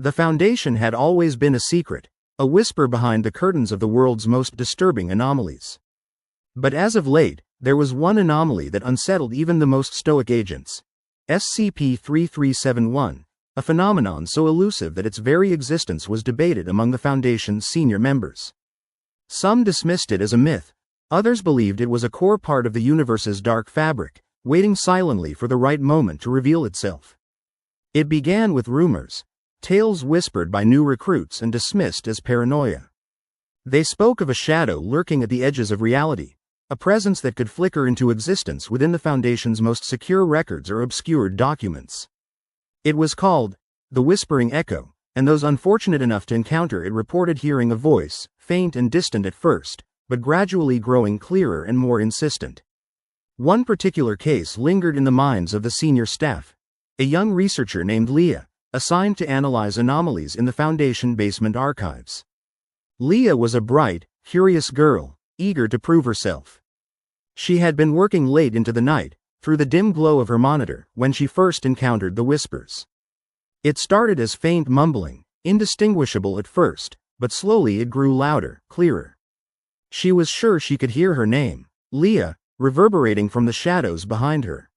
The Foundation had always been a secret, a whisper behind the curtains of the world's most disturbing anomalies. But as of late, there was one anomaly that unsettled even the most stoic agents. SCP-3371, a phenomenon so elusive that its very existence was debated among the Foundation's senior members. Some dismissed it as a myth, others believed it was a core part of the universe's dark fabric, waiting silently for the right moment to reveal itself. It began with rumors, tales whispered by new recruits and dismissed as paranoia. They spoke of a shadow lurking at the edges of reality, a presence that could flicker into existence within the Foundation's most secure records or obscured documents. It was called the Whispering Echo, and those unfortunate enough to encounter it reported hearing a voice, faint and distant at first, but gradually growing clearer and more insistent. One particular case lingered in the minds of the senior staff. A young researcher named Leah, assigned to analyze anomalies in the Foundation basement archives. Leah was a bright, curious girl, eager to prove herself. She had been working late into the night, through the dim glow of her monitor, when she first encountered the whispers. It started as faint mumbling, indistinguishable at first, but slowly it grew louder, clearer. She was sure she could hear her name, Leah, reverberating from the shadows behind her.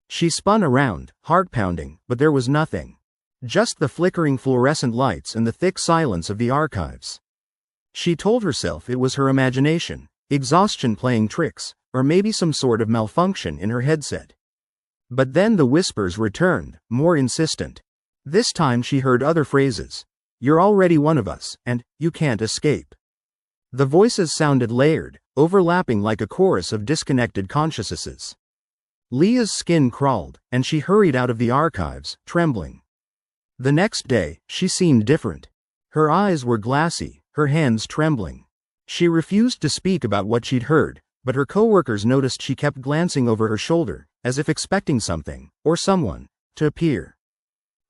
She spun around, heart pounding, but there was nothing. Just the flickering fluorescent lights and the thick silence of the archives. She told herself it was her imagination, exhaustion playing tricks, or maybe some sort of malfunction in her headset. But then the whispers returned, more insistent. This time she heard other phrases. "You're already one of us, and you can't escape." The voices sounded layered, overlapping like a chorus of disconnected consciousnesses. Leah's skin crawled, and she hurried out of the archives, trembling. The next day, she seemed different. Her eyes were glassy, her hands trembling. She refused to speak about what she'd heard, but her coworkers noticed she kept glancing over her shoulder, as if expecting something, or someone, to appear.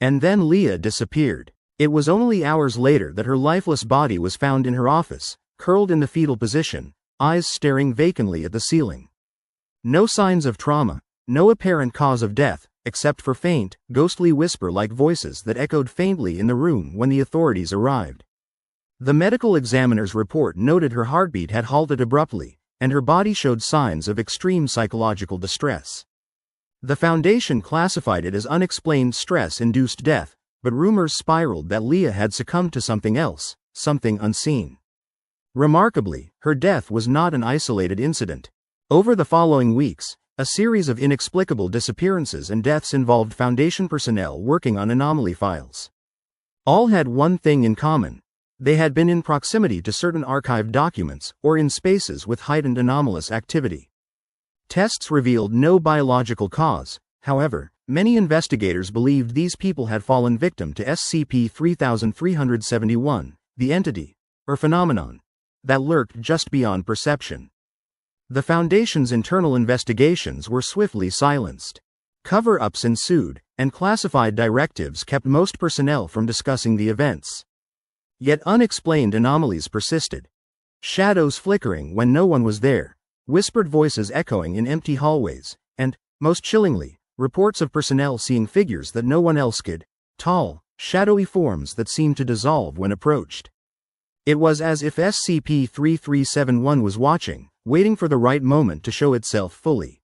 And then Leah disappeared. It was only hours later that her lifeless body was found in her office, curled in the fetal position, eyes staring vacantly at the ceiling. No signs of trauma, no apparent cause of death, except for faint, ghostly whisper-like voices that echoed faintly in the room when the authorities arrived. The medical examiner's report noted her heartbeat had halted abruptly, and her body showed signs of extreme psychological distress. The Foundation classified it as unexplained stress-induced death, but rumors spiraled that Leah had succumbed to something else, something unseen. Remarkably, her death was not an isolated incident. Over the following weeks, a series of inexplicable disappearances and deaths involved Foundation personnel working on anomaly files. All had one thing in common. They had been in proximity to certain archived documents, or in spaces with heightened anomalous activity. Tests revealed no biological cause, however, many investigators believed these people had fallen victim to SCP-3371, the entity, or phenomenon, that lurked just beyond perception. The Foundation's internal investigations were swiftly silenced. Cover-ups ensued, and classified directives kept most personnel from discussing the events. Yet unexplained anomalies persisted. Shadows flickering when no one was there, whispered voices echoing in empty hallways, and, most chillingly, reports of personnel seeing figures that no one else could, tall, shadowy forms that seemed to dissolve when approached. It was as if SCP-3371 was watching, waiting for the right moment to show itself fully.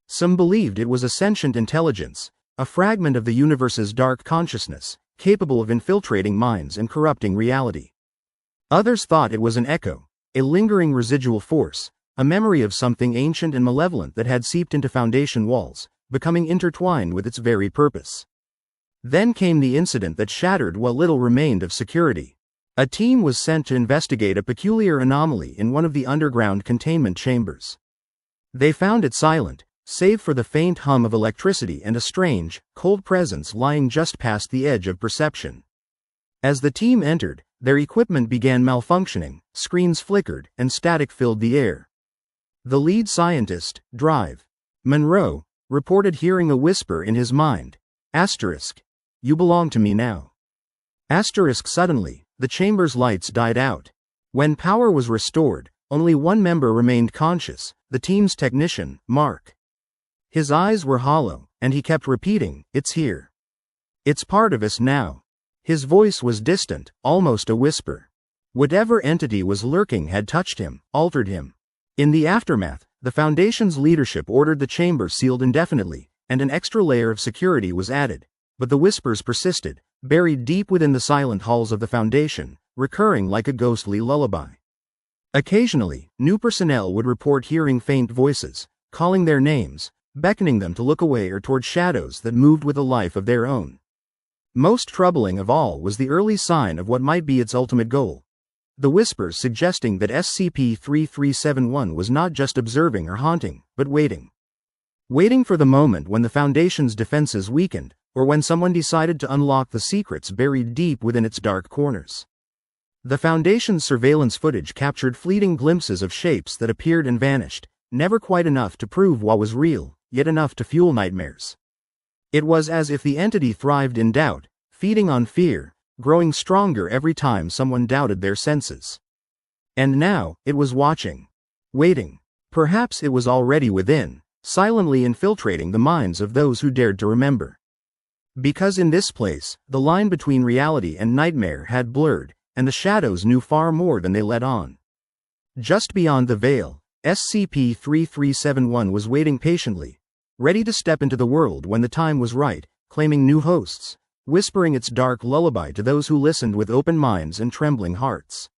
Some believed it was a sentient intelligence, a fragment of the universe's dark consciousness, capable of infiltrating minds and corrupting reality. Others thought it was an echo, a lingering residual force, a memory of something ancient and malevolent that had seeped into Foundation walls, becoming intertwined with its very purpose. Then came the incident that shattered what little remained of security. A team was sent to investigate a peculiar anomaly in one of the underground containment chambers. They found it silent, save for the faint hum of electricity and a strange, cold presence lying just past the edge of perception. As the team entered, their equipment began malfunctioning, screens flickered, and static filled the air. The lead scientist, Drive Monroe, reported hearing a whisper in his mind. "You belong to me now." Suddenly, the chamber's lights died out. When power was restored, only one member remained conscious, the team's technician, Mark. His eyes were hollow, and he kept repeating, "It's here. It's part of us now." His voice was distant, almost a whisper. Whatever entity was lurking had touched him, altered him. In the aftermath, the Foundation's leadership ordered the chamber sealed indefinitely, and an extra layer of security was added. But the whispers persisted, buried deep within the silent halls of the Foundation, recurring like a ghostly lullaby. Occasionally, new personnel would report hearing faint voices, calling their names, beckoning them to look away or toward shadows that moved with a life of their own. Most troubling of all was the early sign of what might be its ultimate goal. The whispers suggesting that SCP-3371 was not just observing or haunting, but waiting. Waiting for the moment when the Foundation's defenses weakened, or when someone decided to unlock the secrets buried deep within its dark corners. The Foundation's surveillance footage captured fleeting glimpses of shapes that appeared and vanished, never quite enough to prove what was real, yet enough to fuel nightmares. It was as if the entity thrived in doubt, feeding on fear, growing stronger every time someone doubted their senses. And now, it was watching. Waiting. Perhaps it was already within, silently infiltrating the minds of those who dared to remember. Because in this place, the line between reality and nightmare had blurred, and the shadows knew far more than they let on. Just beyond the veil, SCP-3371 was waiting patiently, ready to step into the world when the time was right, claiming new hosts, whispering its dark lullaby to those who listened with open minds and trembling hearts.